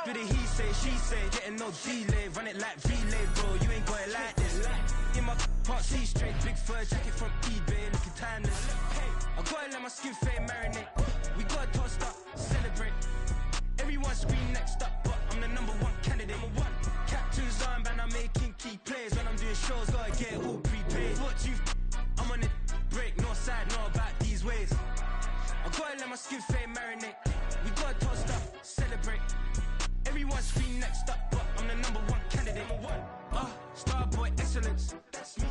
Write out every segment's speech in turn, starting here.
Did it he say, she say, getting no delay, run it like relay, bro, you ain't got it like this. In my can't see straight, big fur jacket from eBay, looking timeless. I gotta let my skin fade marinate. We gotta toast up, celebrate. Everyone scream next up, but I'm the #1 candidate. Captain's armband, I'm making key plays. When I'm doing shows, gotta get all prepaid. What you I'm on it, break, no side, no about these ways. I gotta let my skin fade marinate. We gotta toast up, celebrate. Everyone scream next up, but I'm the #1 candidate. Starboy excellence.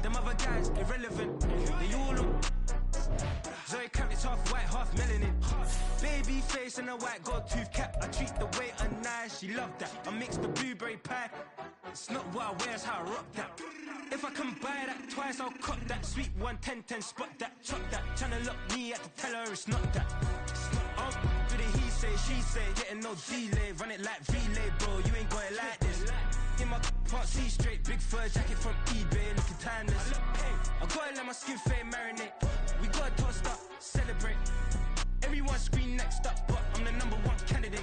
Them other guys irrelevant. They all on. Zoe Kravitz half white, half melanin. Baby face and a white gold tooth cap. I treat the waiter nice, she loved that. I mix the blueberry pie. It's not what I wear, it's how I rock that. If I can buy that twice, I'll cut that. Sweet 110, spot that, chop that. Tryna lock me at the teller, it's not that. Did it he say, she say, getting no delay, run it like relay, bro, you ain't got it like this. In my can't see straight, big fur jacket from eBay, looking timeless. I gotta let my skin fade marinate. We gotta toast up, celebrate. Everyone scream next up, but I'm the #1 candidate.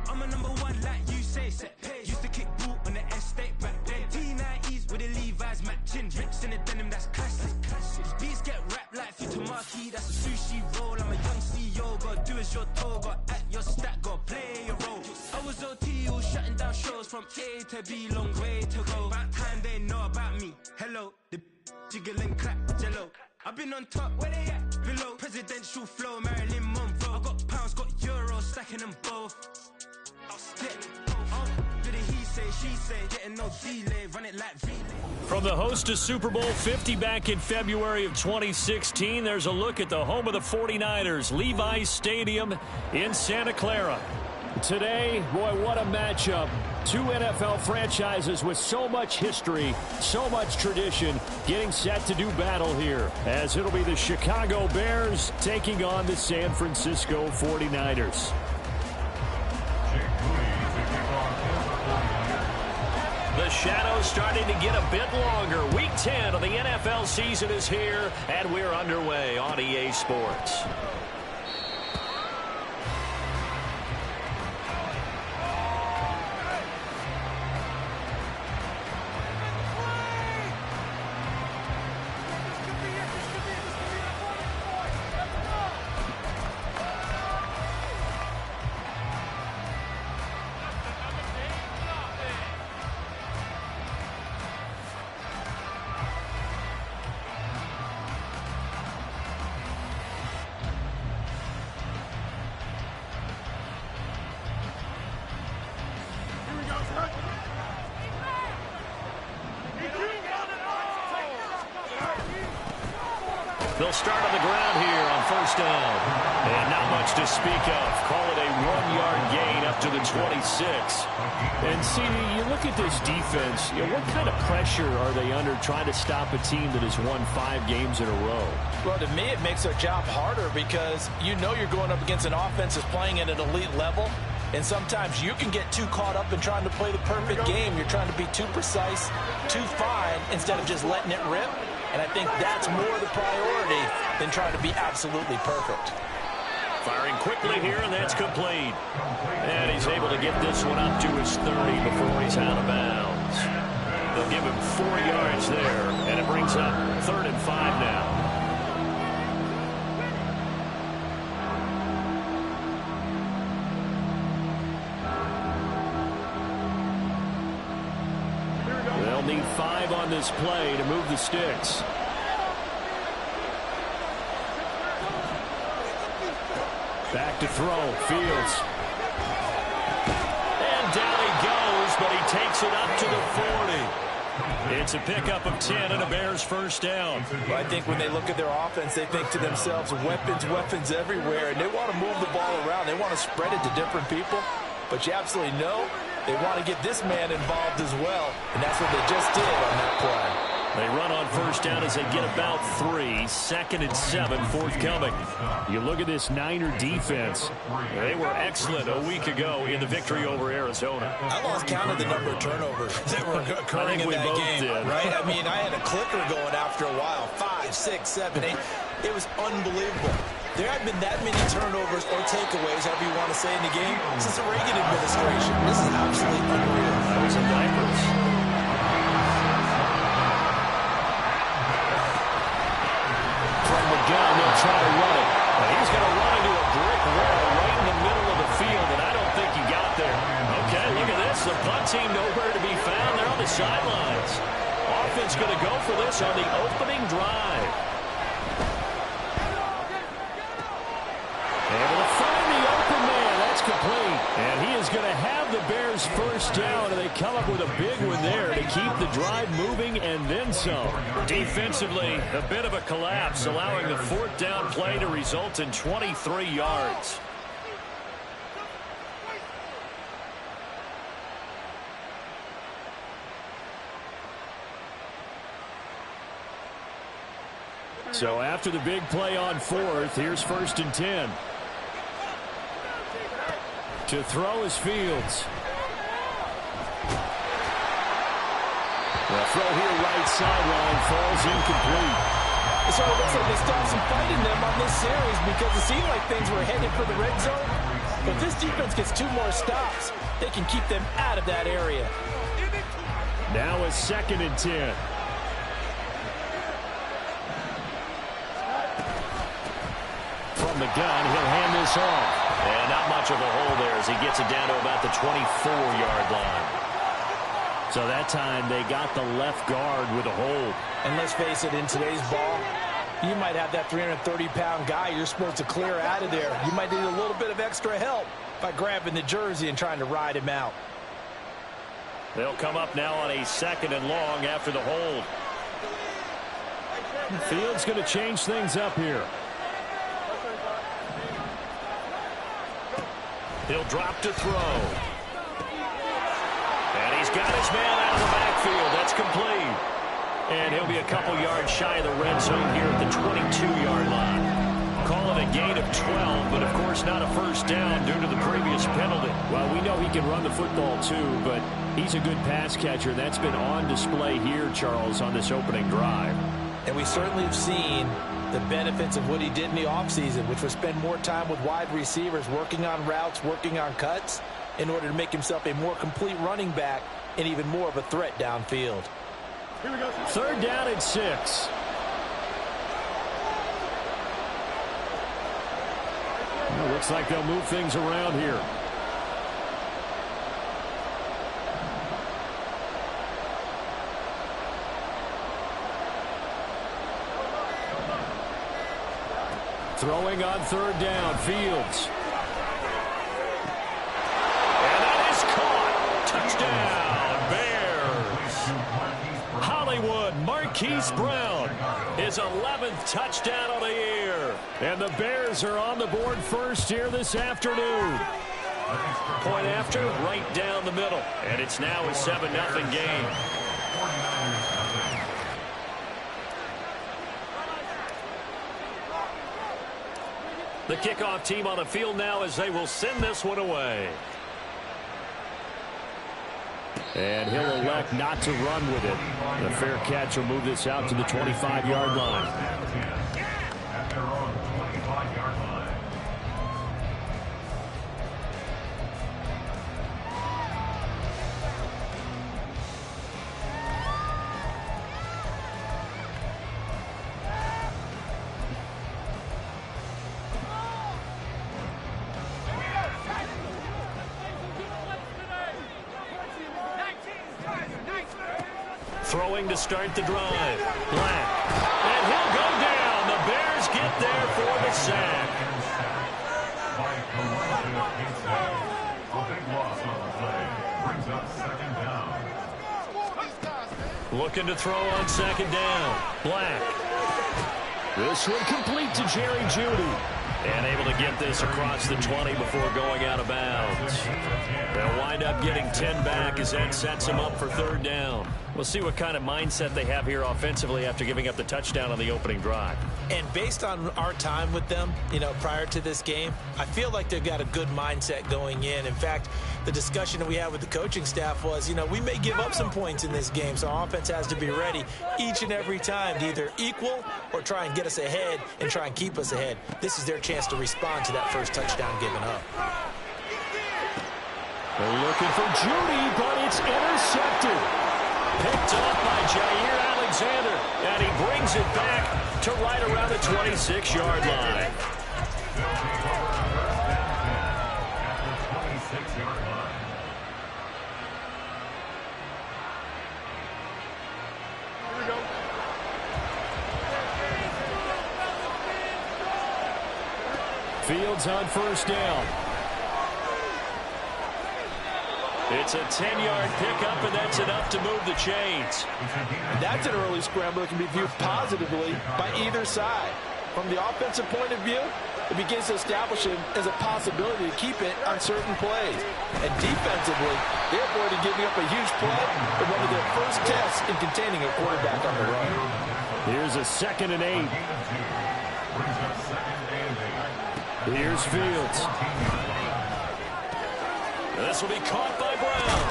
I'm a #1 like you say, set pace. Used to kick boot on the estate back then. T90s with the Levi's matching. Rips in the denim, that's classic. Beats get wrapped like Futamaki, that's a sushi roll. I'm a young CEO, gotta do as you're told. Gotta act your stat, gotta play your role. I was OT, all shutting down shows from A to B, long way to go. About time they know about me. Hello, the jiggle and clap, jello. I've been on top, where they at? Below, presidential flow, Marilyn Monroe. I got pounds, got euros, stacking them both. Did it he say, she say, getting no delay, run it like relay. From the host to Super Bowl 50 back in February of 2016, there's a look at the home of the 49ers, Levi's Stadium in Santa Clara. Today, boy, what a matchup. Two NFL franchises with so much history, so much tradition, getting set to do battle here, as it'll be the Chicago Bears taking on the San Francisco 49ers. The shadow's starting to get a bit longer. Week 10 of the NFL season is here, and we're underway on EA Sports. They'll start on the ground here on first down. And not much to speak of. Call it a 1-yard gain up to the 26. And see, you look at this defense, what kind of pressure are they under trying to stop a team that has won 5 games in a row? Well, to me, it makes their job harder because you know you're going up against an offense that's playing at an elite level. And sometimes you can get too caught up in trying to play the perfect game. You're trying to be too precise, too fine, instead of just letting it rip. And I think that's more the priority than trying to be absolutely perfect. Firing quickly here, and that's complete. And he's able to get this one up to his 30 before he's out of bounds. They'll give him 4 yards there, and it brings up 3rd and 5 now. They'll need 5 on this play to move the sticks. Back to throw, Fields. And down he goes, but he takes it up to the 40. It's a pickup of 10 and a Bears first down. Well, I think when they look at their offense, they think to themselves, weapons everywhere, and they want to move the ball around. They want to spread it to different people, but you absolutely know they want to get this man involved as well, and that's what they just did on that play. They run on first down as they get about 3. 2nd and 7 forthcoming. You look at this Niner defense. They were excellent a week ago in the victory over Arizona. I lost count of the number of turnovers that were occurring in that game, right? I mean, I had a clicker going after a while. 5, 6, 7, 8. It was unbelievable. There haven't been that many turnovers or takeaways, however you want to say, in the game since the Reagan administration. This is how some diapers. From the gun, they'll try to run it. But he's going to run into a brick wall right in the middle of the field, and I don't think he got there. Okay, look at this. The punt team nowhere to be found. They're on the sidelines. Offense going to go for this on the opening drive. Able to find the open man. That's complete. And he is going to have the Bears first down, and they come up with a big one there to keep the drive moving and then some. Defensively, a bit of a collapse, allowing the fourth down play to result in 23 yards. So after the big play on fourth, here's 1st and 10. To throw is Fields. The throw here right sideline falls incomplete. So it looks like they started some fight in them on this series because it seemed like things were headed for the red zone. But if this defense gets 2 more stops, they can keep them out of that area. Now a 2nd and 10. From the gun, he'll hand this off. And not much of a hole there as he gets it down to about the 24-yard line. So that time they got the left guard with a hold. And let's face it, in today's ball, you might have that 330-pound guy you're supposed to clear out of there. You might need a little bit of extra help by grabbing the jersey and trying to ride him out. They'll come up now on a 2nd and long after the hold. Fields going to change things up here. He'll drop to throw. And he's got his man out of the backfield. That's complete. And he'll be a couple yards shy of the red zone here at the 22-yard line. Call it a gain of 12, but of course not a first down due to the previous penalty. Well, we know he can run the football too, but he's a good pass catcher. That's been on display here, Charles, on this opening drive. And we certainly have seen the benefits of what he did in the offseason, which was spend more time with wide receivers, working on routes, working on cuts, in order to make himself a more complete running back and even more of a threat downfield. Here we go. 3rd down and 6. Well, looks like they'll move things around here. Throwing on 3rd down, Fields. And that is caught. Touchdown, Bears. Hollywood Marquise Brown, his 11th touchdown of the year. And the Bears are on the board first here this afternoon. Point after, right down the middle. And it's now a 7-0 game. The kickoff team on the field now as they will send this one away. And he'll elect not to run with it. The fair catch will move this out to the 25-yard line. Throwing to start the drive. Black. And he'll go down. The Bears get there for the sack. Looking to throw on 2nd down. Black. This one complete to Jerry Jeudy. And able to get this across the 20 before going out of bounds. They'll wind up getting 10 back as that sets them up for 3rd down. We'll see what kind of mindset they have here offensively after giving up the touchdown on the opening drive. And based on our time with them, prior to this game, I feel like they've got a good mindset going in. In fact, the discussion that we had with the coaching staff was, we may give up some points in this game, so our offense has to be ready each and every time to either equal or try and get us ahead and try and keep us ahead. This is their chance to respond to that first touchdown given up. They're looking for Judy, but it's intercepted. Picked off by Jair Alexander, and he brings it back to right around the 26-yard line. Fields on first down. It's a 10-yard pickup, and that's enough to move the chains. That's an early scramble that can be viewed positively by either side. From the offensive point of view, it begins to establish it as a possibility to keep it on certain plays. And defensively, they avoided giving up a huge play in one of their first tests in containing a quarterback on the run. Here's a 2nd and 8. Here's Fields. This will be caught by Brown.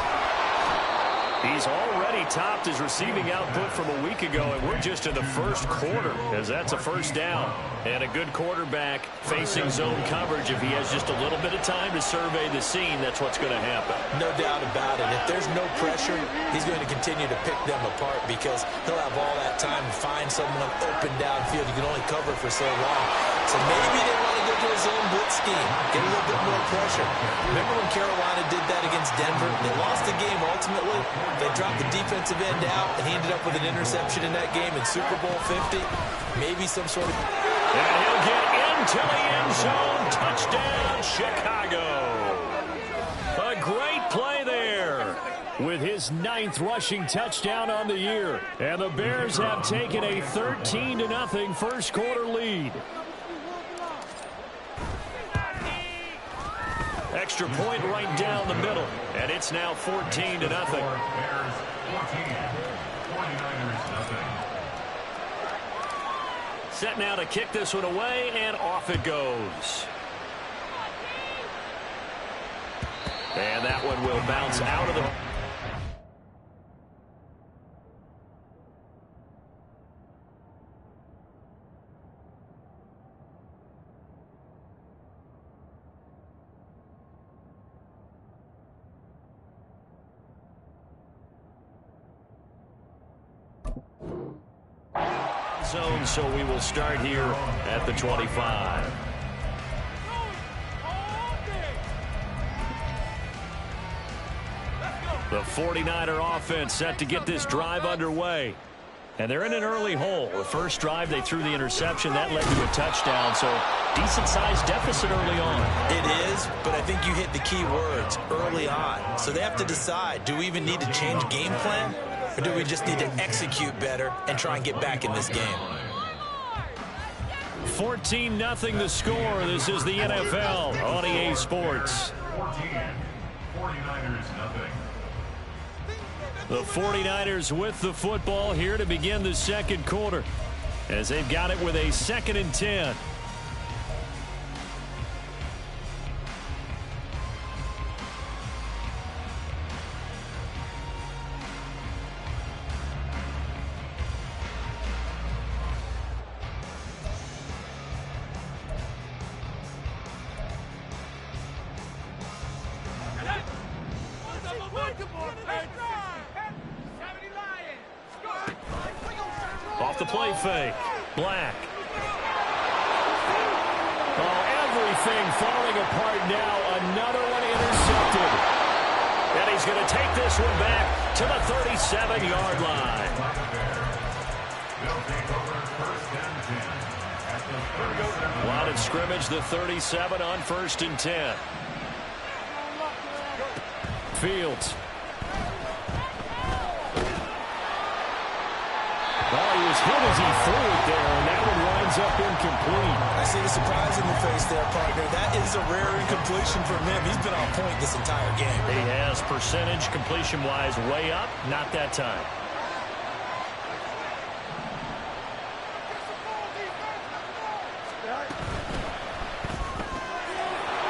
He's already topped his receiving output from a week ago, and we're just in the first quarter, as that's a first down. And a good quarterback facing zone coverage. If he has just a little bit of time to survey the scene, that's what's going to happen. No doubt about it. If there's no pressure, he's going to continue to pick them apart because he'll have all that time to find someone open downfield. You can only cover for so long. So maybe they want to go to a zone blitz scheme, get a little bit more pressure. Remember when Carolina did that against Denver? They lost the game ultimately. They dropped the defensive end out, and he ended up with an interception in that game in Super Bowl 50. Maybe some sort of... And he'll get into the end zone. Touchdown, Chicago. A great play there with his 9th rushing touchdown on the year. And the Bears have taken a 13-0 first quarter lead. Extra point right down the middle, and it's now 14-0. Set now to kick this one away, and off it goes. And that one will bounce out of the... zone, so we will start here at the 25. The 49er offense set to get this drive underway. And they're in an early hole. The first drive, they threw the interception. That led to a touchdown, so decent-sized deficit early on. It is, but I think you hit the key words, early on. So they have to decide, do we even need to change game plan? Or do we just need to execute better and try and get back in this game? 14-0 the score. This is the NFL on EA Sports. 49ers nothing. The 49ers with the football here to begin the second quarter, as they've got it with a 2nd and 10. Off the play fake. Black. Oh, everything falling apart now. Another one intercepted. And he's going to take this one back to the 37-yard line. Line of scrimmage, the 37 on 1st and 10. Fields. Well, he was hit as he threw it there, and that one winds up incomplete. I see the surprise in the face there, partner. That is a rare incompletion from him. He's been on point this entire game. He has percentage completion-wise way up, not that time.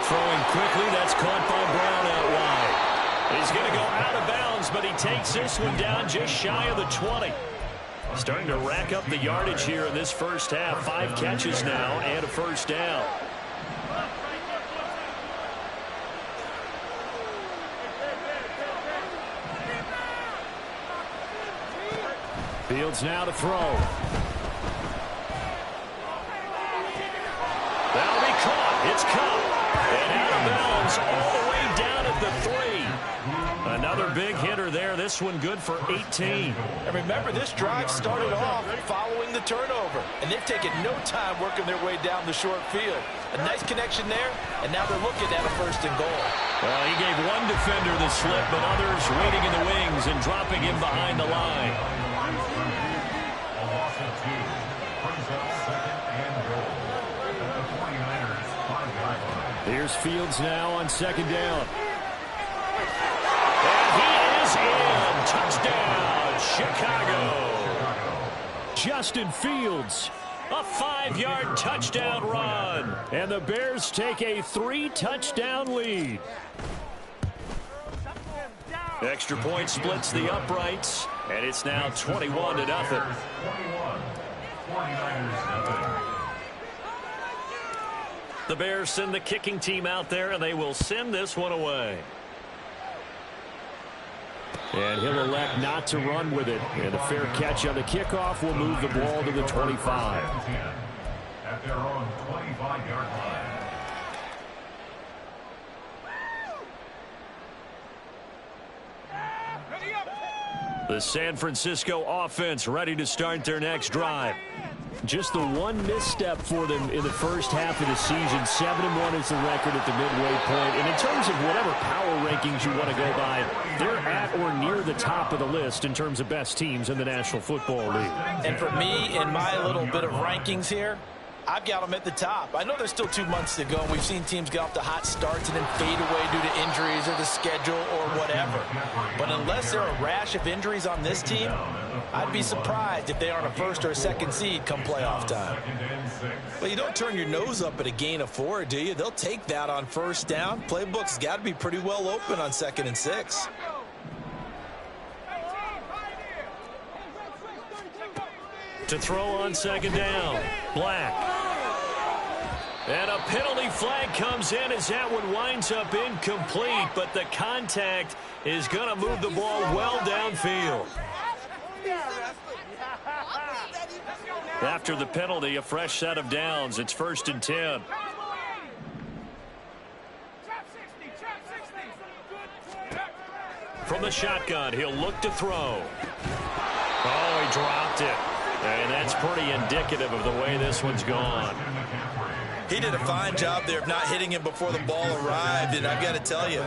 Throwing quickly, that's caught by Brown out wide. He's going to go out of bounds, but he takes this one down just shy of the 20. Starting to rack up the yardage here in this first half. 5 catches now and a first down. Fields now to throw. That'll be caught. It's caught. And out of bounds all the way down at the 3. Another big hitter there. This one good for 18. And remember, this drive started off following the turnover. And they've taken no time working their way down the short field. A nice connection there, and now they're looking at a 1st and goal. Well, he gave one defender the slip, but others waiting in the wings and dropping him behind the line. Here's Fields now on 2nd down. And he is in. Touchdown, Chicago. Justin Fields, a 5-yard touchdown run. And the Bears take a 3-touchdown lead. Extra point splits the uprights, and it's now 21-0. The Bears send the kicking team out there, and they will send this one away. And he'll elect not to run with it. And a fair catch on the kickoff will move the ball to the 25. At their own 25-yard line. The San Francisco offense ready to start their next drive. Just the one misstep for them in the first half of the season. 7-1 is the record at the midway point. And in terms of whatever power rankings you want to go by, they're at or near the top of the list in terms of best teams in the National Football League. And for me, in my little bit of rankings here, I've got them at the top. I know there's still 2 months to go, and we've seen teams get off to hot starts and then fade away due to injuries or the schedule or whatever. But unless there are a rash of injuries on this team, I'd be surprised if they aren't a 1st or a 2nd seed come playoff time. Well, you don't turn your nose up at a gain of 4, do you? They'll take that on 1st down. Playbook's got to be pretty well open on 2nd and 6. To throw on 2nd down, Black. And a penalty flag comes in as that one winds up incomplete, but the contact is going to move the ball well downfield. After the penalty, a fresh set of downs. It's 1st and 10. From the shotgun, he'll look to throw. Oh, he dropped it. And that's pretty indicative of the way this one's gone. He did a fine job there of not hitting him before the ball arrived, and I've got to tell you,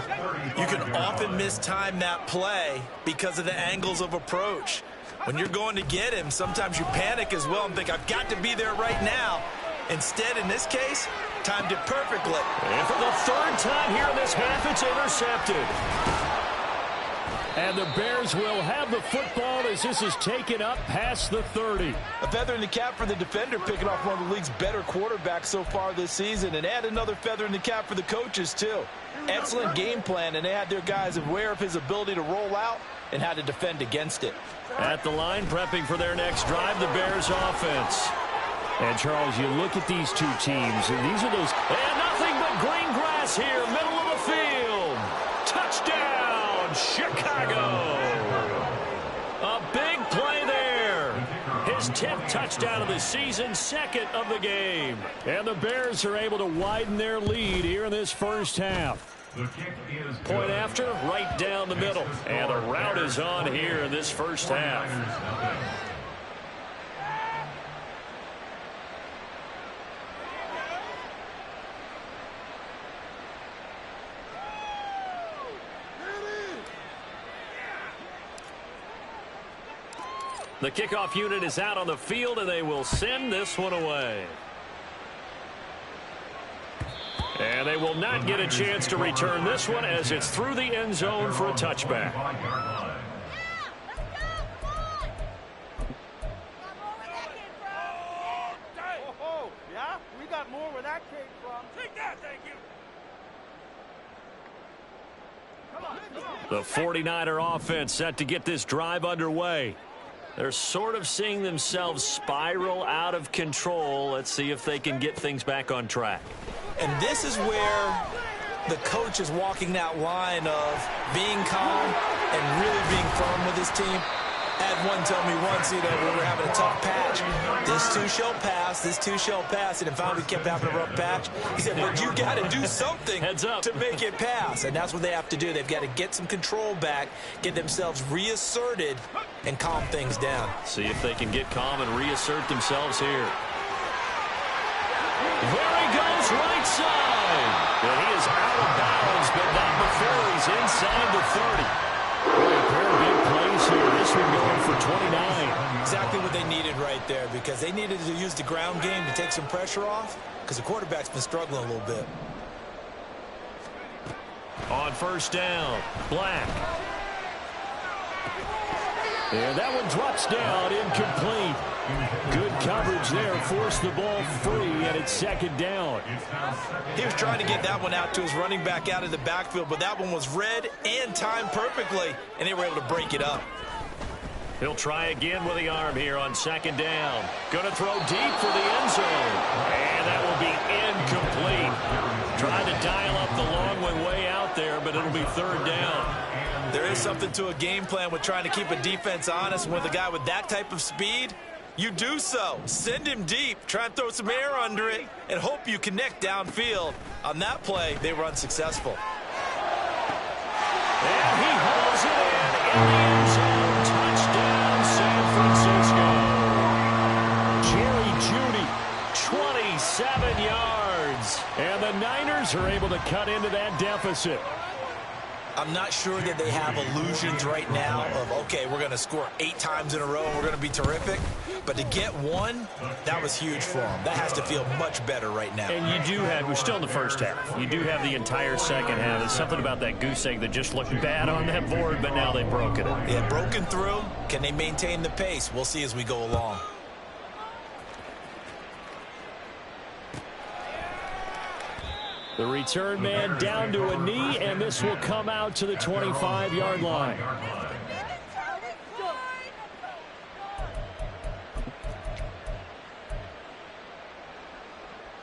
you can often mistime that play because of the angles of approach. When you're going to get him, sometimes you panic as well and think, I've got to be there right now. Instead, in this case, timed it perfectly. And for the 3rd time here in this half, it's intercepted. And the Bears will have the football as this is taken up past the 30. A feather in the cap for the defender, picking off one of the league's better quarterbacks so far this season. And add another feather in the cap for the coaches, too. Excellent game plan, and they had their guys aware of his ability to roll out and how to defend against it. At the line, prepping for their next drive, the Bears offense. And, Charles, you look at these two teams, and these are those... And nothing but green grass here, middle of the field. Touchdown, Chicago. A big play there. His 10th touchdown of the season, 2nd of the game. And the Bears are able to widen their lead here in this first half. Point after, right down the middle. And the route is on here in this first half. The kickoff unit is out on the field, and they will send this one away. And they will not get a chance to return this one as it's through the end zone for a touchback. Yeah, we got more where that came from. Take that, thank you. The 49er offense set to get this drive underway. They're sort of seeing themselves spiral out of control. Let's see if they can get things back on track. And this is where the coach is walking that line of being calm and really being firm with his team. Had one tell me once, you know, when we were having a tough patch, this too shall pass, this too shall pass, and if finally kept having a rough patch, he said, but you got to do something to make it pass, and that's what they have to do. They've got to get some control back, get themselves reasserted, and calm things down. See if they can get calm and reassert themselves here. There he goes, right side. And he is out of bounds, but not before he's inside the 30. Boy, a pair of big plays here. This one going for 29. Exactly what they needed right there, because they needed to use the ground game to take some pressure off, because the quarterback's been struggling a little bit. On first down, Black. And that one drops down, incomplete. Good coverage there, forced the ball free, and it's second down. He was trying to get that one out to his running back out of the backfield, but that one was read and timed perfectly, and they were able to break it up. He'll try again with the arm here on second down. Going to throw deep for the end zone. And that will be incomplete. Trying to dial up the long one way out there, but it'll be third down. There is something to a game plan with trying to keep a defense honest. With a guy with that type of speed, you do so. Send him deep. Try and throw some air under it and hope you connect downfield. On that play, they were unsuccessful. And he hauls it in the end zone. Touchdown, San Francisco. Jerry Jeudy, 27 yards. And the Niners are able to cut into that deficit. I'm not sure that they have illusions right now of, okay, we're going to score 8 times in a row and we're going to be terrific. But to get one, that was huge for them. That has to feel much better right now. And you do have, we're still in the first half. You do have the entire second half. There's something about that goose egg that just looked bad on that board, but now they've broken it. Yeah, broken through. Can they maintain the pace? We'll see as we go along. The return man down to a knee, and this will come out to the 25-yard line.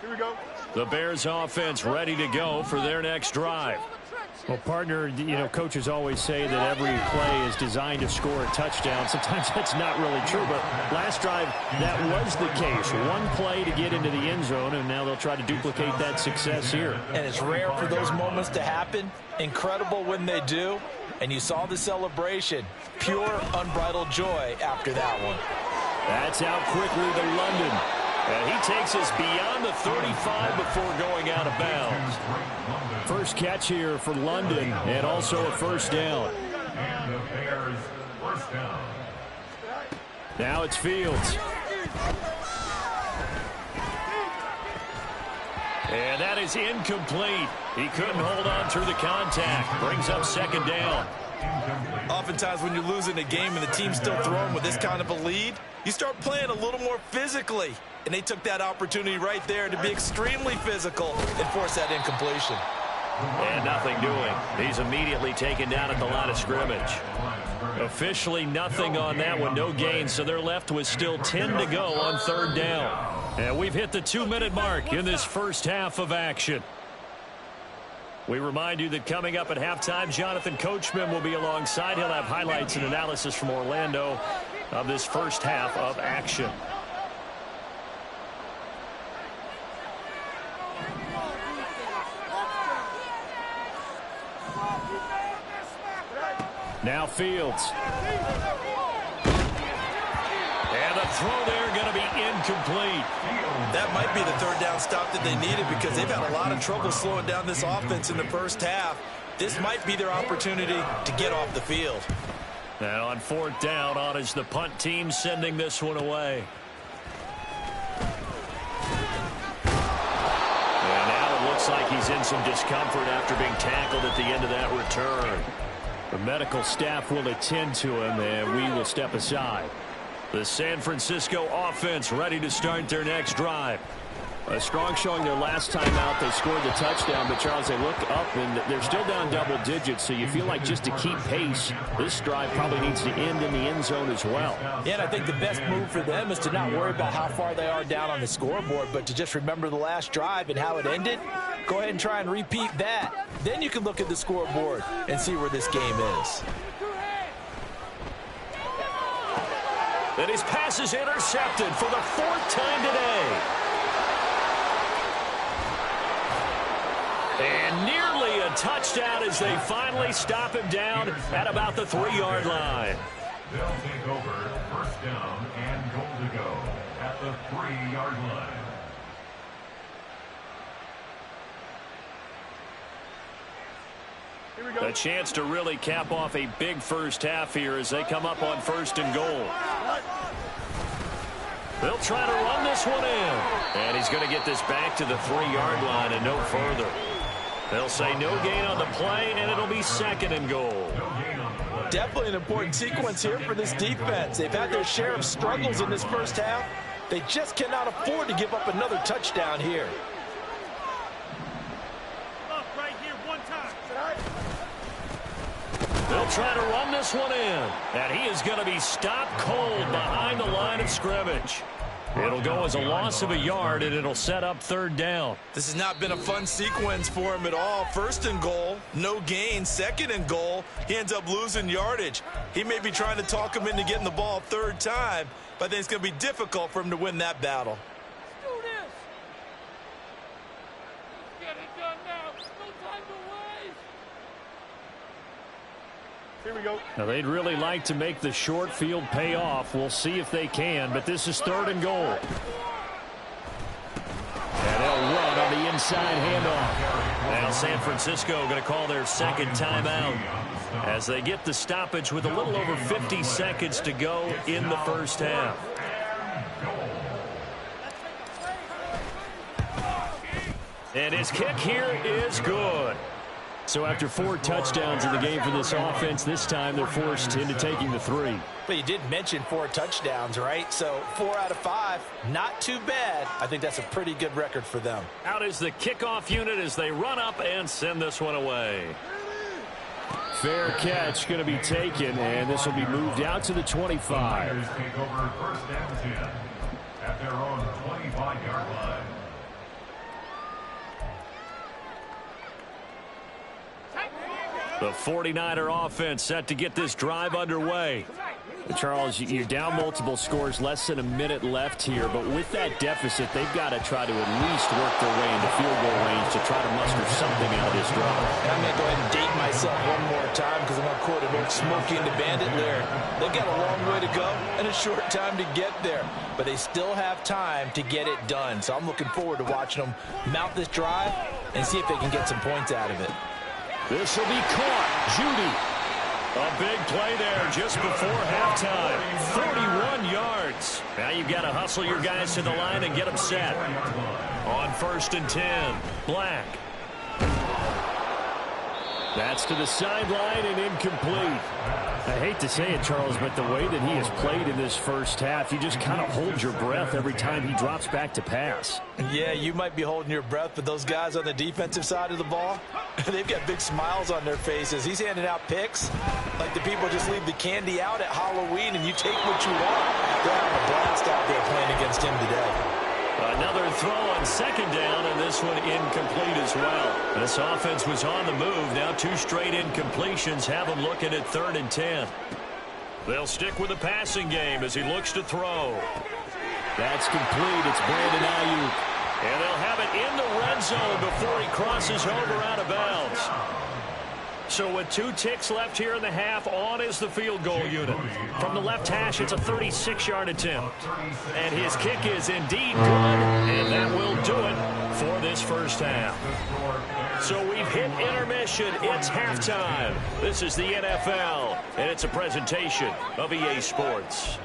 Here we go. The Bears offense ready to go for their next drive. Well, partner, you know, coaches always say that every play is designed to score a touchdown. Sometimes that's not really true, but last drive, that was the case. One play to get into the end zone, and now they'll try to duplicate that success here. And it's rare for those moments to happen. Incredible when they do. And you saw the celebration. Pure, unbridled joy after that one. That's out quickly to London. And he takes us beyond the 35 before going out of bounds. First catch here for London, and also a first down. And the Bears first down. Now it's Fields. And that is incomplete. He couldn't hold on through the contact. Brings up second down. Oftentimes when you're losing a game and the team's still throwing with this kind of a lead, you start playing a little more physically. And they took that opportunity right there to be extremely physical and force that incompletion. And nothing doing. He's immediately taken down at the line of scrimmage. Officially nothing on that one, no gain, so they're left with still 10 to go on third down. And we've hit the 2-minute mark in this first half of action. We remind you that coming up at halftime, Jonathan Coachman will be alongside. He'll have highlights and analysis from Orlando of this first half of action. Now Fields. And the throw there going to be incomplete. That might be the third down stop that they needed, because they've had a lot of trouble slowing down this offense in the first half. This might be their opportunity to get off the field. And on fourth down, on is the punt team sending this one away. And now it looks like he's in some discomfort after being tackled at the end of that return. The medical staff will attend to him, and we will step aside. The San Francisco offense ready to start their next drive. A strong showing their last time out. They scored the touchdown, but, Charles, they look up, and they're still down double digits, so you feel like just to keep pace, this drive probably needs to end in the end zone as well. Yeah, and I think the best move for them is to not worry about how far they are down on the scoreboard, but to just remember the last drive and how it ended. Go ahead and try and repeat that. Then you can look at the scoreboard and see where this game is. And his pass is intercepted for the 4th time today. And nearly a touchdown as they finally stop him down at about the 3-yard line. They'll take over 1st down and goal to go at the 3-yard line. A chance to really cap off a big first half here as they come up on 1st and goal. They'll try to run this one in. And he's going to get this back to the 3-yard line and no further. They'll say no gain on the play, and it'll be 2nd and goal. Definitely an important sequence here for this defense. They've had their share of struggles in this first half. They just cannot afford to give up another touchdown here. Up right here, one time. They'll try to run this one in. And he is going to be stopped cold behind the line of scrimmage. It'll go as a loss of a yard, and it'll set up 3rd down. This has not been a fun sequence for him at all. 1st and goal, no gain. 2nd and goal, he ends up losing yardage. He may be trying to talk him into getting the ball 3rd time, but I think it's going to be difficult for him to win that battle. Let's do this. Let's get it done now. No time to waste. Here we go. Now, they'd really like to make the short field pay off. We'll see if they can, but this is 3rd and goal. And they'll run on the inside handoff. Now San Francisco going to call their 2nd timeout as they get the stoppage with a little over 50 seconds to go in the first half. And his kick here is good. So after 4 touchdowns in the game for this offense, this time they're forced into taking the 3. But you did mention 4 touchdowns, right? So 4 out of 5, not too bad. I think that's a pretty good record for them. Out is the kickoff unit as they run up and send this one away. Fair catch going to be taken, and this will be moved out to the 25. Niners take over 1st and 10 at their own 25-yard line. The 49er offense set to get this drive underway. Charles, you're down multiple scores, less than a minute left here, but with that deficit, they've got to try to at least work their way into field goal range to try to muster something out of this drive. And I'm going to go ahead and date myself one more time because I'm going to quote an old Smokey and the Bandit lyric. They've got a long way to go and a short time to get there, but they still have time to get it done. So I'm looking forward to watching them mount this drive and see if they can get some points out of it. This will be caught. Judy. A big play there just before halftime. 41 yards. Now you've got to hustle your guys to the line and get them set. On 1st and 10, Black. That's to the sideline and incomplete. I hate to say it, Charles, but the way that he has played in this first half, you just kind of hold your breath every time he drops back to pass. Yeah, you might be holding your breath, but those guys on the defensive side of the ball, they've got big smiles on their faces. He's handing out picks like the people just leave the candy out at Halloween and you take what you want. They're having a blast out there playing against him today. Another throw on 2nd down, and this one incomplete as well. This offense was on the move. Now 2 straight incompletions have them looking at 3rd and 10. They'll stick with the passing game as he looks to throw. That's complete. It's Brandon Ayuk. And they'll have it in the red zone before he crosses over out of bounds. So with 2 ticks left here in the half, on is the field goal unit. From the left hash, it's a 36-yard attempt. And his kick is indeed good, and that will do it for this first half. So we've hit intermission. It's halftime. This is the NFL, and it's a presentation of EA Sports.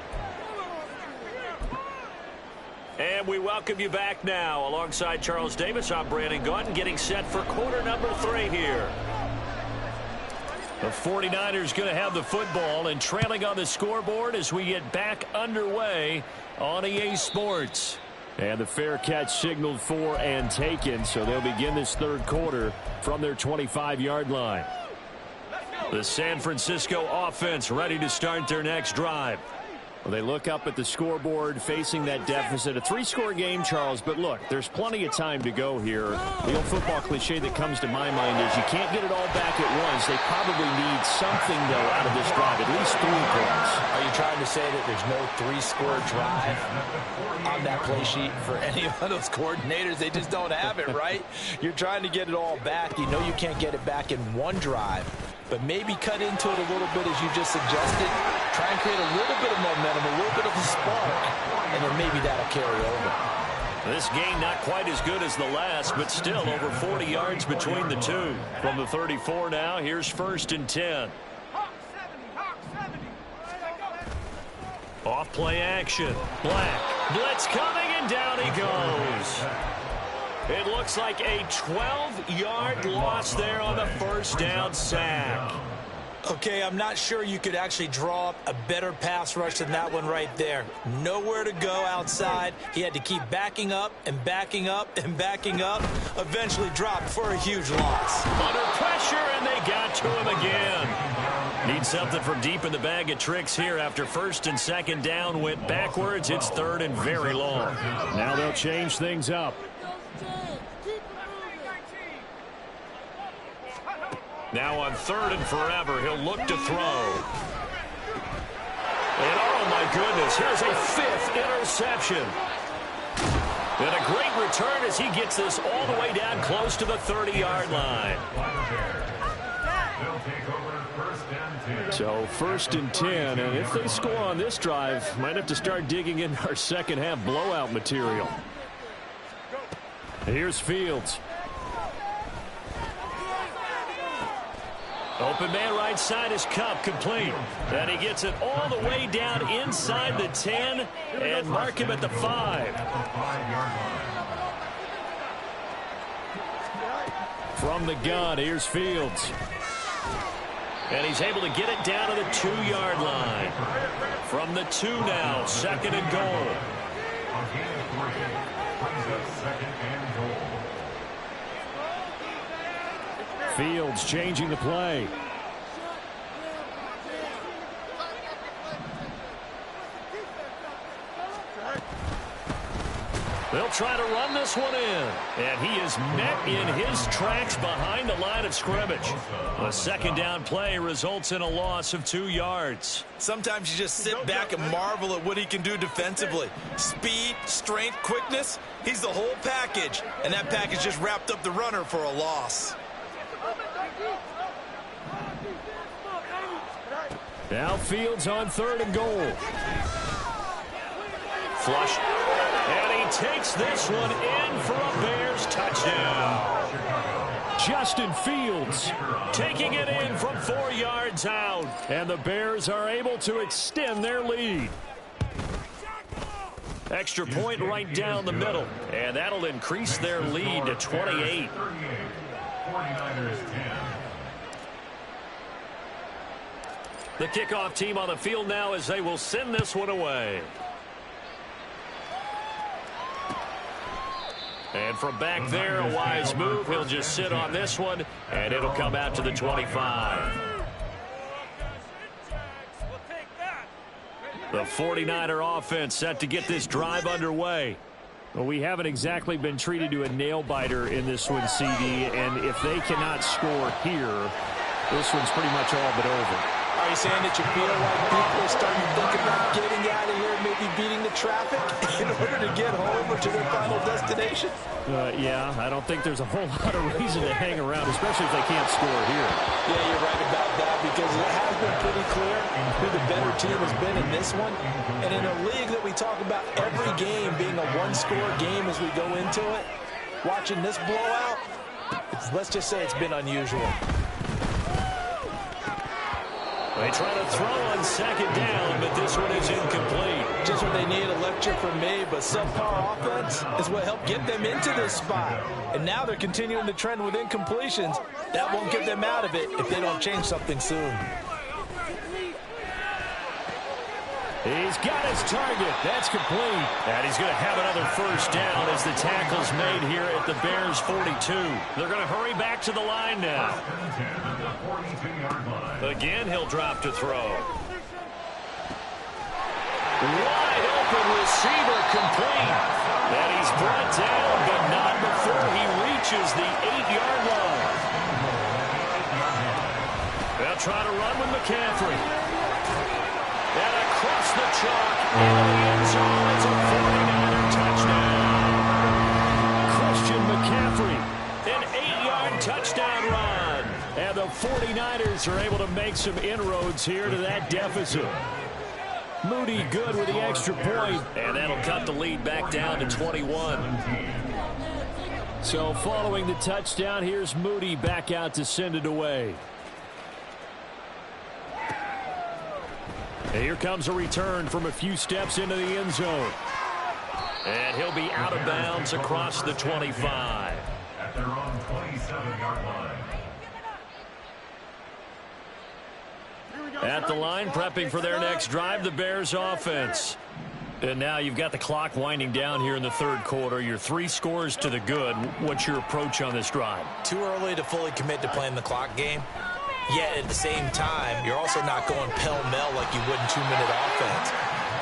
And we welcome you back now. Alongside Charles Davis, I'm Brandon Gaudin, getting set for quarter number 3 here. The 49ers going to have the football and trailing on the scoreboard as we get back underway on EA Sports. And the fair catch signaled for and taken, so they'll begin this 3rd quarter from their 25-yard line. The San Francisco offense ready to start their next drive. Well, they look up at the scoreboard facing that deficit. A 3-score game, Charles, but look, there's plenty of time to go here. The old football cliche that comes to my mind is you can't get it all back at once. They probably need something, though, out of this drive, at least 3 points. Are you trying to say that there's no 3-score drive on that play sheet for any of those coordinators? They just don't have it, right? You're trying to get it all back. You know you can't get it back in one drive. But maybe cut into it a little bit as you just suggested. Try and create a little bit of momentum, a little bit of a spark, and then maybe that'll carry over. This game not quite as good as the last, but still over 40 yards between the two. From the 34 now, here's 1st and 10. Off play action. Black. Blitz coming, and down he goes. It looks like a 12-yard loss there on the 1st down sack. Okay, I'm not sure you could actually draw up a better pass rush than that one right there. Nowhere to go outside. He had to keep backing up and backing up and backing up. Eventually dropped for a huge loss. Under pressure, and they got to him again. Need something from deep in the bag of tricks here after 1st and 2nd down went backwards. It's 3rd and very long. Now they'll change things up. Now on 3rd and forever, he'll look to throw. And oh my goodness, here's a 5th interception. And a great return as he gets this all the way down close to the 30-yard line. So 1st and 10, and if they score on this drive, might have to start digging in our second half blowout material. Here's Fields. Open man right side is Cup, complete. And he gets it all the way down inside the 10 and mark him at the 5. From the gun, here's Fields. And he's able to get it down to the 2-yard line. From the 2 now, 2nd and goal. Fields changing the play. They'll try to run this one in. And he is met in his tracks behind the line of scrimmage. A 2nd down play results in a loss of 2 yards. Sometimes you just sit back and marvel at what he can do defensively. Speed, strength, quickness. He's the whole package. And that package just wrapped up the runner for a loss. Now Fields on 3rd and goal. Flush. And he takes this one in for a Bears touchdown. Justin Fields taking it in from 4 yards out. And the Bears are able to extend their lead. Extra point right down the middle. And that'll increase their lead to 28. 49ers 10. The kickoff team on the field now as they will send this one away. And from back there, a wise move. He'll just sit on this one, and it'll come out to the 25. The 49er offense set to get this drive underway. Well, we haven't exactly been treated to a nail-biter in this one, CD, and if they cannot score here, this one's pretty much all but over. Are you saying that you feel like people are starting to think about getting out of here, maybe beating the traffic in order to get home or to their final destination? Yeah, I don't think there's a whole lot of reason to hang around, especially if they can't score here. Yeah, you're right about that because it has been pretty clear who the better team has been in this one. And in a league that we talk about every game being a one-score game as we go into it, watching this blowout, let's just say it's been unusual. They try to throw on 2nd down, but this one is incomplete. Just what they need, a lecture from me, but subpar offense is what helped get them into this spot. And now they're continuing the trend with incompletions. That won't get them out of it if they don't change something soon. He's got his target. That's complete. And he's going to have another 1st down as the tackle's made here at the Bears 42. They're going to hurry back to the line now. Again, he'll drop to throw. Wide open receiver complete. And he's brought down, but not before he reaches the 8-yard line. They'll try to run with McCaffrey. And across the chalk into the end zone. It's a 49er touchdown. Christian McCaffrey, an 8-yard touchdown run. And the 49ers are able to make some inroads here to that deficit. Moody good with the extra point. And that'll cut the lead back down to 21. So following the touchdown, here's Moody back out to send it away. And here comes a return from a few steps into the end zone. And he'll be out of bounds across the 25. At their own 27-yard line. At the line, prepping for their next drive, the Bears offense. And now you've got the clock winding down here in the third quarter. You're 3 scores to the good. What's your approach on this drive? Too early to fully commit to playing the clock game. Yet at the same time, you're also not going pell-mell like you would in 2-minute offense.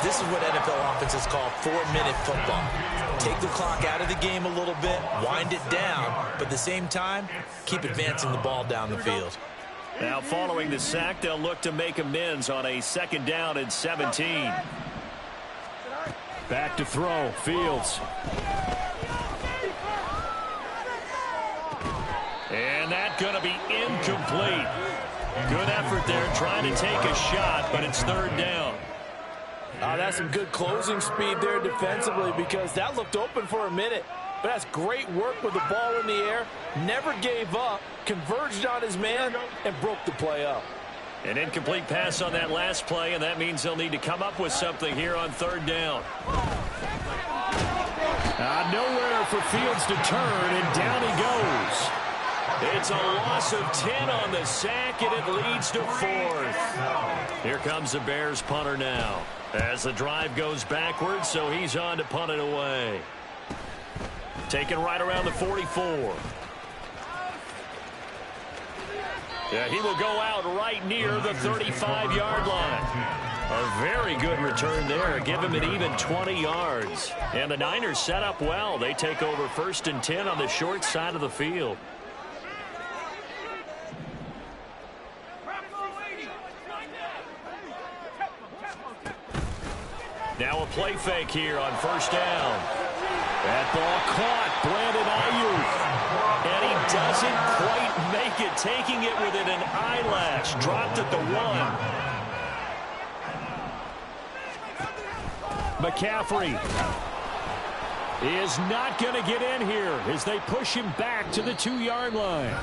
This is what NFL offenses call 4-minute football. Take the clock out of the game a little bit, wind it down, but at the same time, keep advancing the ball down the field. Now following the sack, they'll look to make amends on a 2nd down and 17. Back to throw, Fields. And that's going to be incomplete. Good effort there trying to take a shot, but it's 3rd down. That's some good closing speed there defensively because that looked open for a minute. But that's great work with the ball in the air. Never gave up, converged on his man, and broke the play up. An incomplete pass on that last play, and that means they'll need to come up with something here on 3rd down. Nowhere for Fields to turn, and down he goes. It's a loss of 10 on the sack, and it leads to 4th. Here comes the Bears punter now. As the drive goes backwards, so he's on to punt it away. Taken right around the 44. Yeah, he will go out right near the 35-yard line. A very good return there. Give him an even 20 yards. And the Niners set up well. They take over 1st and 10 on the short side of the field. Now a play fake here on 1st down. That ball caught. Brandon Ayuk. And he doesn't quite make it. Taking it within an eyelash. Dropped at the 1. McCaffrey is not going to get in here as they push him back to the 2-yard line.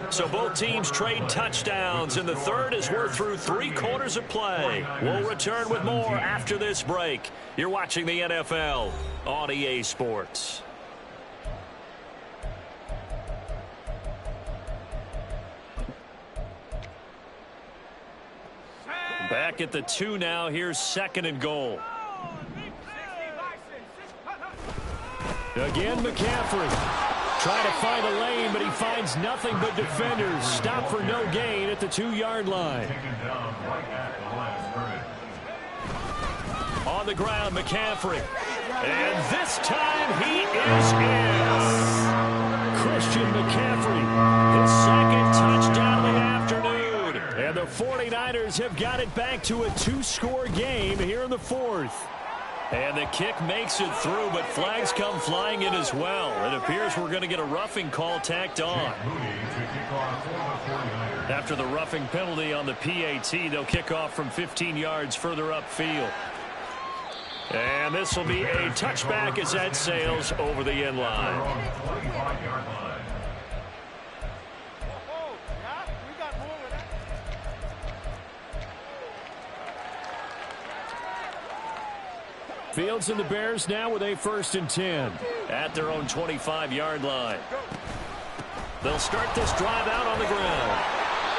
So both teams trade touchdowns, and the third as we're through 3 quarters of play. We'll return with more after this break. You're watching the NFL on EA Sports. Back at the 2 now. Here's 2nd and goal. Again, McCaffrey trying to find a lane, but he finds nothing but defenders. Stop for no gain at the 2-yard line. On the ground, McCaffrey. And this time he is in. Christian McCaffrey, his 2nd touchdown of the afternoon. And the 49ers have got it back to a 2-score game here in the 4th. And the kick makes it through, but flags come flying in as well. It appears we're going to get a roughing call tacked on. After the roughing penalty on the PAT, they'll kick off from 15 yards further upfield. And this will be a touchback as that sails over the end line. Fields and the Bears now with a 1st and 10 at their own 25-yard line. They'll start this drive out on the ground.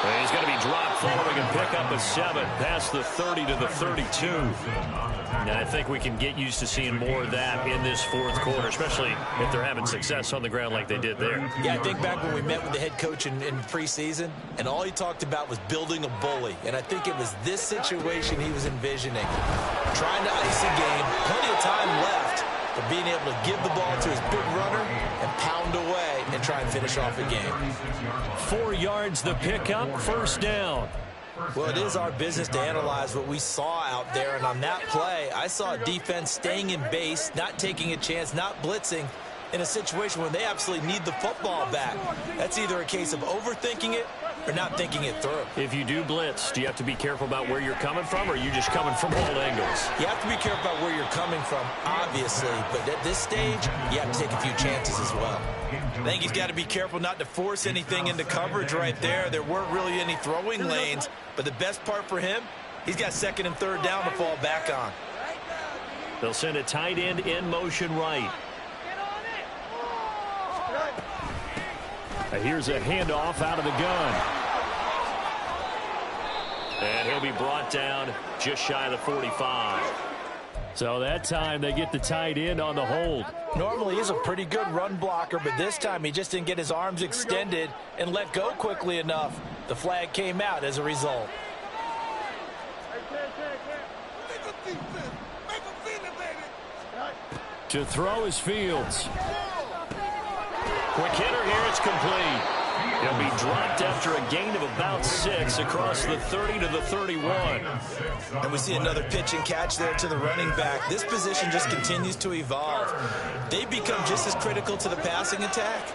And he's going to be dropped following a pickup of 7 past the 30 to the 32. And I think we can get used to seeing more of that in this fourth quarter, especially if they're having success on the ground like they did there. Yeah, I think back when we met with the head coach in preseason, and all he talked about was building a bully. And I think it was this situation he was envisioning. Trying to ice a game, plenty of time left, but being able to give the ball to his big runner and pound away and try and finish off a game. 4 yards the pickup, first down. Well, it is our business to analyze what we saw out there, and on that play, I saw a defense staying in base, not taking a chance, not blitzing, in a situation where they absolutely need the football back. That's either a case of overthinking it or not thinking it through. If you do blitz, do you have to be careful about where you're coming from, or are you just coming from all angles? You have to be careful about where you're coming from, obviously, but at this stage, you have to take a few chances as well. I think he's got to be careful not to force anything into coverage right there. There weren't really any throwing lanes, but the best part for him, he's got 2nd and 3rd down to fall back on. They'll send a tight end in motion right. Here's a handoff out of the gun. And he'll be brought down just shy of the 45. So that time they get the tight end on the hold. Normally he's a pretty good run blocker, but this time he just didn't get his arms extended and let go quickly enough. The flag came out as a result. To throw is Fields. Quick hitter here, it's complete. He'll be dropped after a gain of about 6 across the 30 to the 31. And we see another pitch and catch there to the running back. This position just continues to evolve. They've become just as critical to the passing attack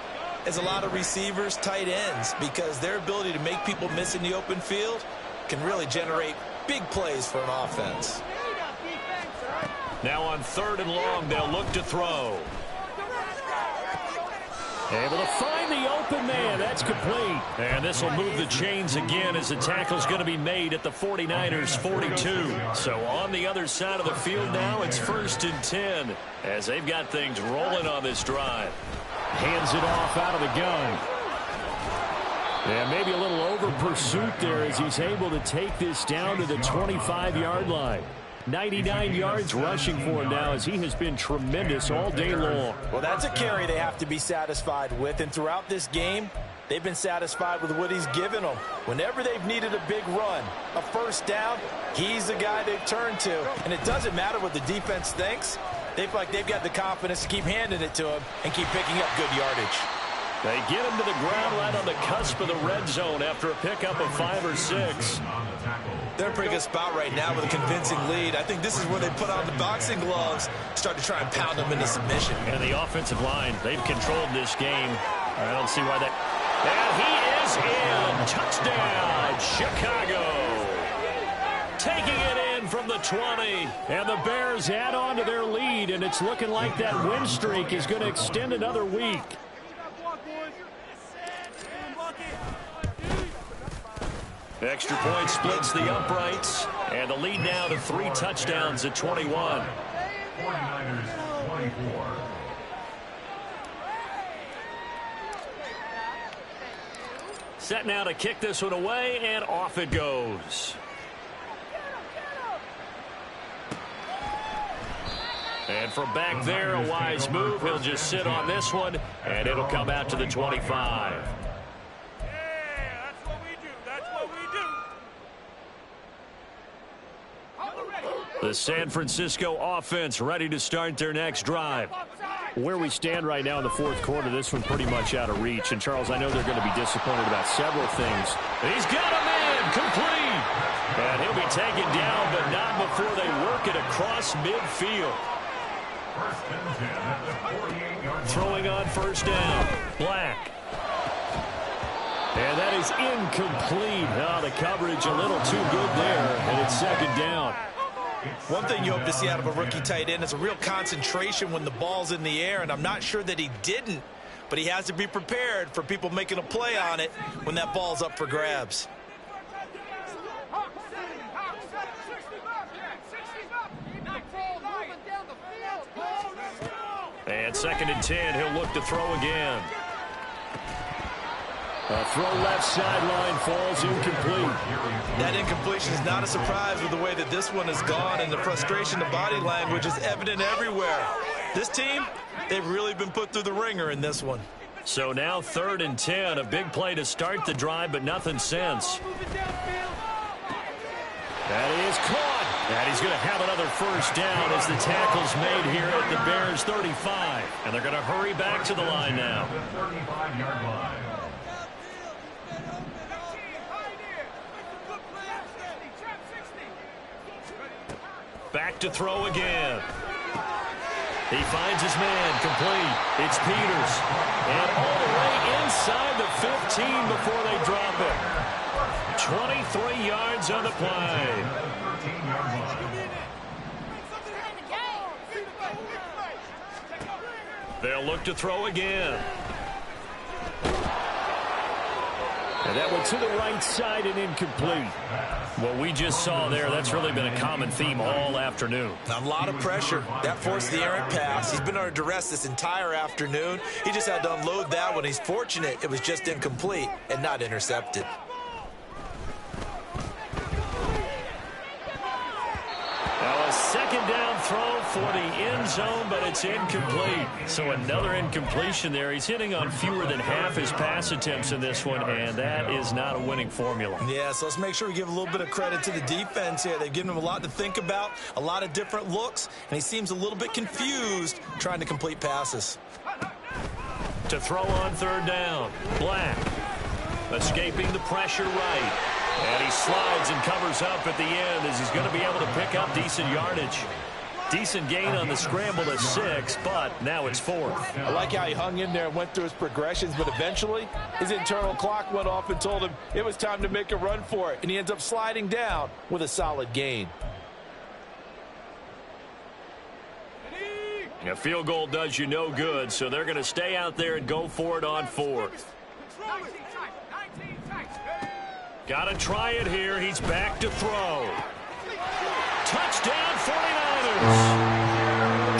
as a lot of receivers, tight ends, because their ability to make people miss in the open field can really generate big plays for an offense. Now on 3rd and long, they'll look to throw. Able to find the open man. That's complete. And this will move the chains again as the tackle's going to be made at the 49ers 42. So on the other side of the field now, it's 1st and 10 as they've got things rolling on this drive. Hands it off out of the gun. And maybe a little over pursuit there as he's able to take this down to the 25-yard line. 99 yards rushing for him now as he has been tremendous all day long. Well, that's a carry they have to be satisfied with, and throughout this game, they've been satisfied with what he's given them. Whenever they've needed a big run, a 1st down, he's the guy they've turned to. And it doesn't matter what the defense thinks. They feel like they've got the confidence to keep handing it to him and keep picking up good yardage. They get him to the ground right on the cusp of the red zone after a pickup of 5 or 6. They're in a pretty good spot right now with a convincing lead. I think this is where they put on the boxing gloves, start to try and pound them into submission. And the offensive line, they've controlled this game. I don't see why that. And he is in. Touchdown, Chicago. Taking it in from the 20. And the Bears add on to their lead, and it's looking like that win streak is going to extend another week. Extra point splits the uprights, and the lead now to 3 touchdowns at 21. 49ers 24. Set now to kick this one away, and off it goes. And from back there, a wise move. He'll just sit on this one, and it'll come out to the 25. The San Francisco offense ready to start their next drive. Where we stand right now in the 4th quarter, this one pretty much out of reach. And, Charles, I know they're going to be disappointed about several things. He's got a man complete. And he'll be taken down, but not before they work it across midfield. 1st and 10 at the 48-yard line. Throwing on 1st down. Black. And that is incomplete. Oh, the coverage a little too good there, and it's 2nd down. One thing you hope to see out of a rookie tight end is a real concentration when the ball's in the air, and I'm not sure that he didn't, but he has to be prepared for people making a play on it when that ball's up for grabs. And 2nd and 10, he'll look to throw again. A throw left sideline falls incomplete. That incompletion is not a surprise with the way that this one has gone, and the frustration of body language is evident everywhere. This team, they've really been put through the ringer in this one. So now 3rd and 10, a big play to start the drive, but nothing since. That is caught. And he's going to have another first down as the tackle's made here at the Bears 35. And they're going to hurry back to the line now. The 35-yard line. Back to throw again. He finds his man, complete. It's Peters. And all the way inside the 15 before they drop it. 23 yards on the play. They'll look to throw again. And that went to the right side and incomplete. What we just saw there, that's really been a common theme all afternoon. A lot of pressure. That forced the errant pass. He's been under duress this entire afternoon. He just had to unload that one. He's fortunate it was just incomplete and not intercepted. Now a second down throw for the end zone, but it's incomplete. So another incompletion there. He's hitting on fewer than half his pass attempts in this one, and that is not a winning formula. Yeah, so let's make sure we give a little bit of credit to the defense here. They've given him a lot to think about, a lot of different looks, and he seems a little bit confused trying to complete passes. To throw on 3rd down, Black escaping the pressure right. And he slides and covers up at the end as he's going to be able to pick up decent yardage. Decent gain on the scramble to 6, but now it's 4th. I like how he hung in there and went through his progressions, but eventually his internal clock went off and told him it was time to make a run for it, and he ends up sliding down with a solid gain. A field goal does you no good, so they're going to stay out there and go for it on 4th. Got to try it here. He's back to throw. Touchdown 49ers.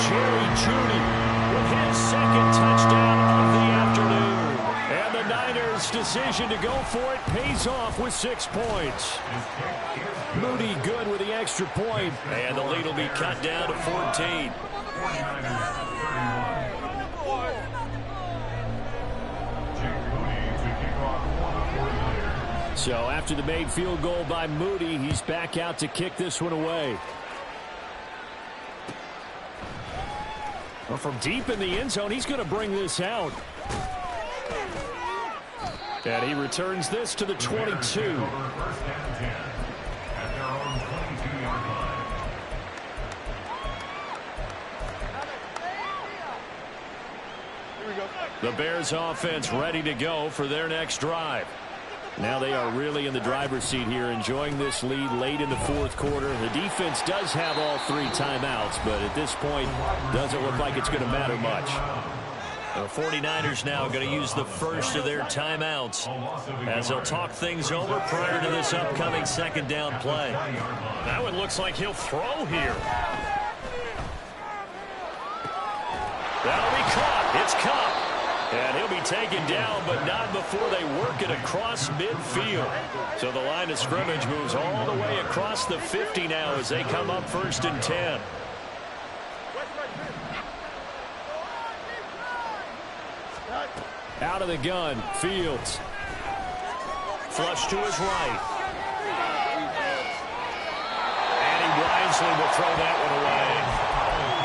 Jerry Jeudy with his 2nd touchdown of the afternoon. And the Niners' decision to go for it pays off with 6 points. Moody good with the extra point. And the lead will be cut down to 14. So after the made field goal by Moody, he's back out to kick this one away. Well, from deep in the end zone, he's going to bring this out. And he returns this to the 22. The Bears offense ready to go for their next drive. Now they are really in the driver's seat here, enjoying this lead late in the 4th quarter. The defense does have all 3 timeouts, but at this point, doesn't look like it's going to matter much. The 49ers now going to use the first of their timeouts as they'll talk things over prior to this upcoming 2nd down play. That one looks like he'll throw here. That'll be caught. It's caught. And he'll be taken down, but not before they work it across midfield. So the line of scrimmage moves all the way across the 50 now as they come up 1st and 10. Out of the gun, Fields. Flush to his right. And he wisely will throw that one away.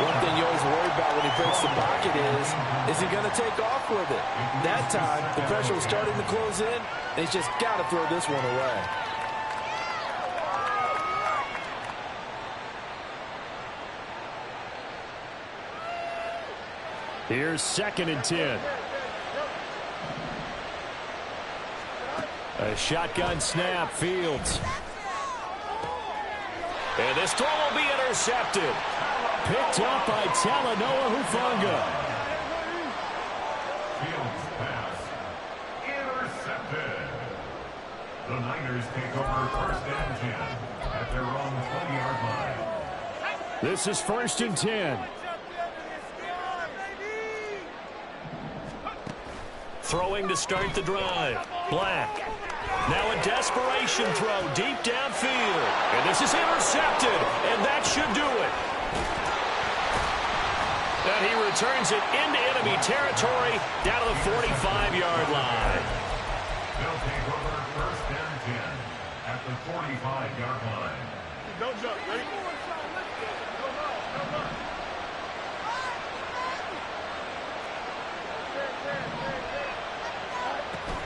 One thing you always worry about when he breaks the pocket is he going to take off with it? That time, the pressure was starting to close in, and he's just got to throw this one away. Here's 2nd and 10. A shotgun snap, Fields. And this throw will be intercepted. Picked up by Talanoa Hufanga. Fields pass intercepted. The Niners take over 1st and 10 at their own 20-yard line. This is 1st and 10. Throwing to start the drive. Black. Now a desperation throw deep downfield. And this is intercepted, and that should do it. And he returns it into enemy territory down to the 45-yard line. They'll take over first and 10 at the 45-yard line. Don't jump, ready?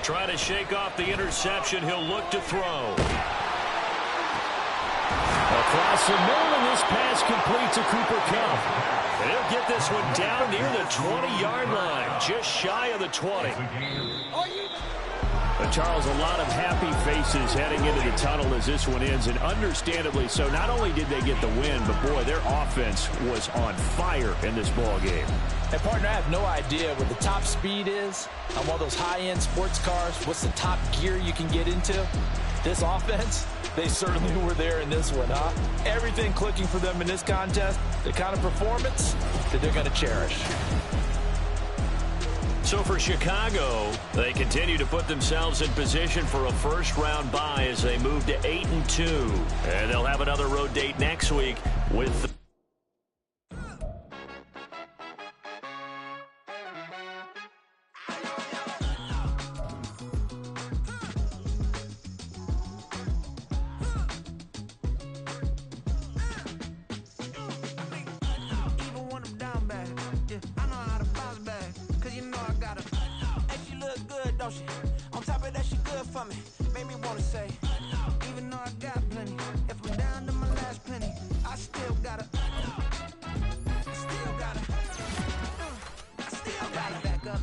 Trying to shake off the interception. He'll look to throw. Across the middle, and this pass complete to Cooper Kupp. And he'll get this one down near the 20-yard line, just shy of the 20. Charles, a lot of happy faces heading into the tunnel as this one ends, and understandably so. Not only did they get the win, but, boy, their offense was on fire in this ball game. Hey, partner, I have no idea what the top speed is on one of those high-end sports cars. What's the top gear you can get into? This offense, they certainly were there in this one, huh? Everything clicking for them in this contest, the kind of performance that they're going to cherish. So for Chicago, they continue to put themselves in position for a first-round bye as they move to 8-2. And they'll have another road date next week with the on top of that, she good for me. Made me wanna say, even though I got plenty, if I'm down to my last penny, I still gotta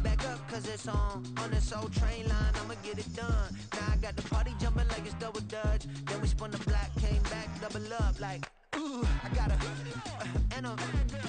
back up, cause it's on this old train line, I'ma get it done. Now I got the party jumping like it's double dutch. Then we spun the block, came back, double up like, ooh, I got a,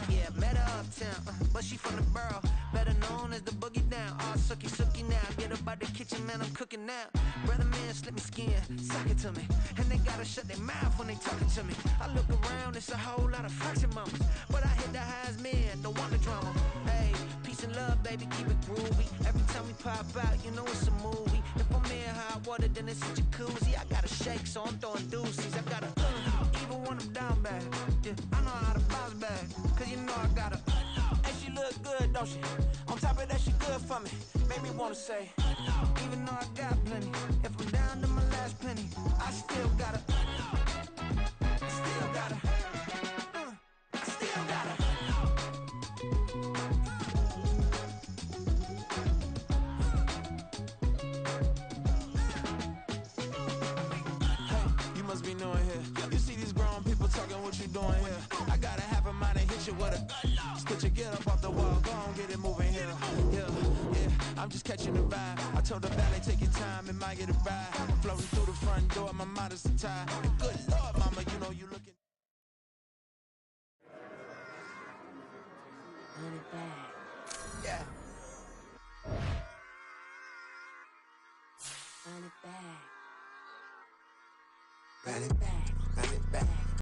yeah, met her uptown, but she from the borough, better known as the boogie down. All sookie now, get up out the kitchen, man, I'm cooking now. Brother man, slip me skin, suck it to me, and they gotta shut their mouth when they talking to me. I look around, it's a whole lot of fraction mamas, but I hit the highs, man, don't want the drama. Hey, peace and love, baby, keep it groovy. Every time we pop out, you know it's a movie. If I'm in hot water, then it's a jacuzzi. I gotta shake, so I'm throwing deuces. I gotta, even when I'm down bad, yeah, I know how to bounce back, cause you know I gotta, and she look good, don't she? On top of that, she good for me. Made me wanna say, even though I got plenty, if I'm down to my last penny, I still gotta, I still gotta. Be knowing here. You see these grown people talking, what you doing here? I gotta have a mind and hit you with a stitch you get up off the wall, go on, get it moving here. Yeah, I'm just catching the vibe. I told the valet, take your time, it might get a ride. Floating through the front door, my mind is tied. And good Lord, mama, you know you looking. Run it back. Yeah. Run it back. Run it back.